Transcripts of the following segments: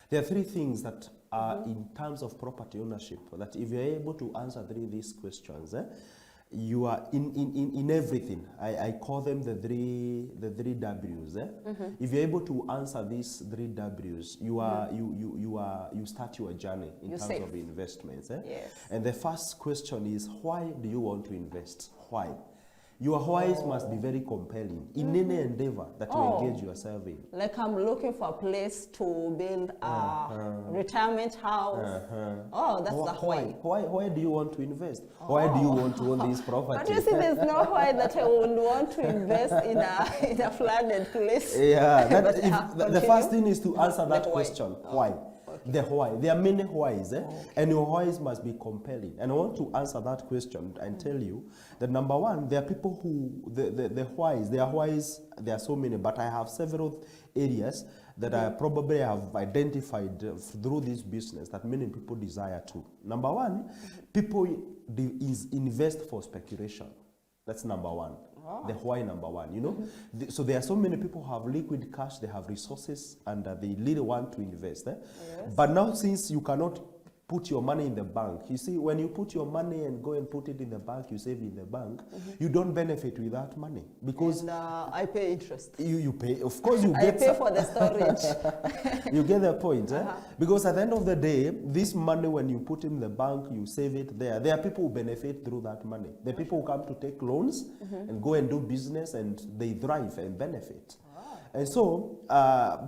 There are three things that are in terms of property ownership that if you're able to answer these questions, you are in everything. I call them the three W's. If you're able to answer these three W's, you start your journey in terms of investments. Yes. And the first question is, why do you want to invest? Why? Your whys must be very compelling in any endeavor that you engage yourself in. Like I'm looking for a place to build a retirement house. Oh, that's the why. Why do you want to invest? Why do you want to own this property? But you see, there's no why that I would want to invest in a flooded place. Yeah, the first thing is to answer that question. Why? The why. There are many whys, and your whys must be compelling. And I want to answer that question and tell you that number one, there are people who, the whys, there are so many, but I have several areas that I probably have identified through this business that many people desire to. Number one, people invest for speculation. That's number one. The why number one, you know. So there are so many people who have liquid cash, they have resources, and they really want to invest. Yes. But now, since you cannot put your money in the bank, you see, when you put your money and go and put it in the bank, you save in the bank, you don't benefit with that money because and, I pay interest. You pay, of course, you I get. pay for the storage. You get the point, because at the end of the day, this money, when you put in the bank, you save it there. There are people who benefit through that money. The people who come to take loans and go and do business, and they thrive and benefit. And so,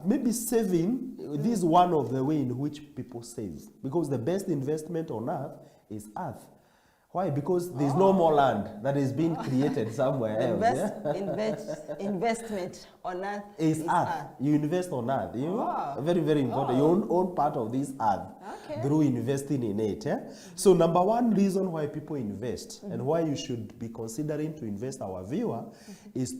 maybe saving, this is one of the ways in which people save. Because the best investment on earth is earth. Why? Because there's no more land that is being created somewhere else. Investment on earth is earth. You invest on earth. You know? Very, very important. You own part of this earth through investing in it. So number one reason why people invest and why you should be considering to invest, our viewer, is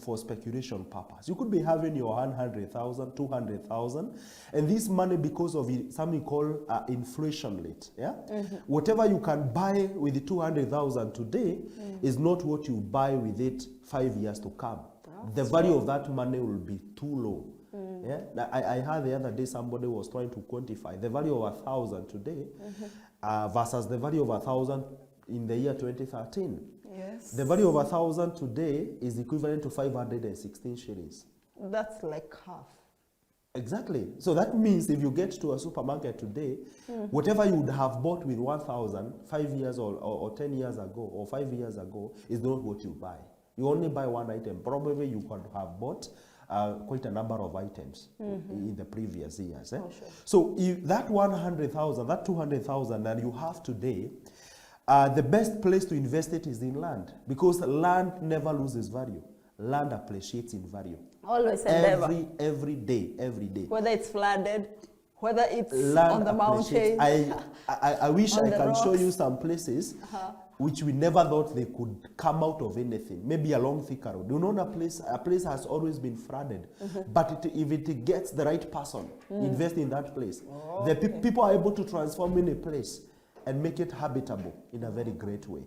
for speculation purpose. You could be having your 100,000, 200,000, and this money, because of something called inflation rate. Whatever you can buy with the 200,000 today is not what you buy with it 5 years to come. The value of that money will be too low. I heard the other day somebody was trying to quantify the value of 1,000 today versus the value of 1,000 in the year 2013. Yes. The value of 1,000 today is equivalent to 516 shillings. That's like half. Exactly. So that means if you get to a supermarket today, whatever you would have bought with 1,000 5 years or 10 years ago or 5 years ago is not what you buy. You only buy one item. Probably you could have bought quite a number of items in the previous years. Sure. So if that 100,000, that 200,000 that you have today, the best place to invest it is in land, because land never loses value. Land appreciates in value. Always every day. Whether it's flooded, whether it's land on the mountain. I wish I can show you some places which we never thought they could come out of anything. Maybe along Thika Road. You know, a place has always been flooded. But if it gets the right person, invest in that place. The people are able to transform in a place and make it habitable in a very great way.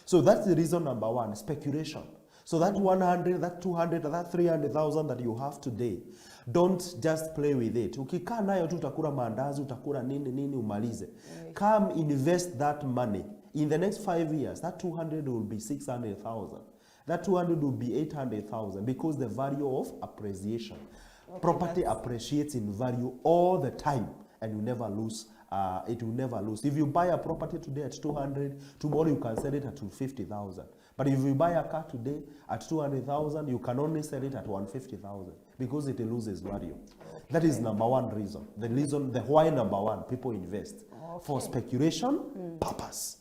So that's the reason number one, speculation. So that 100, that 200, that 300,000 that you have today, don't just play with it. Ukikaa nayo tu utakula mandazi, utakula nini umalize. Come invest that money. In the next 5 years, that 200 will be 600,000. That 200 will be 800,000, because the value of appreciation. Property appreciates in value all the time, and you never lose. It will never lose. If you buy a property today at 200, tomorrow you can sell it at 250,000. But if you buy a car today at 200,000, you can only sell it at 150,000 because it loses value. That is number one reason. The why number one, people invest for speculation purpose.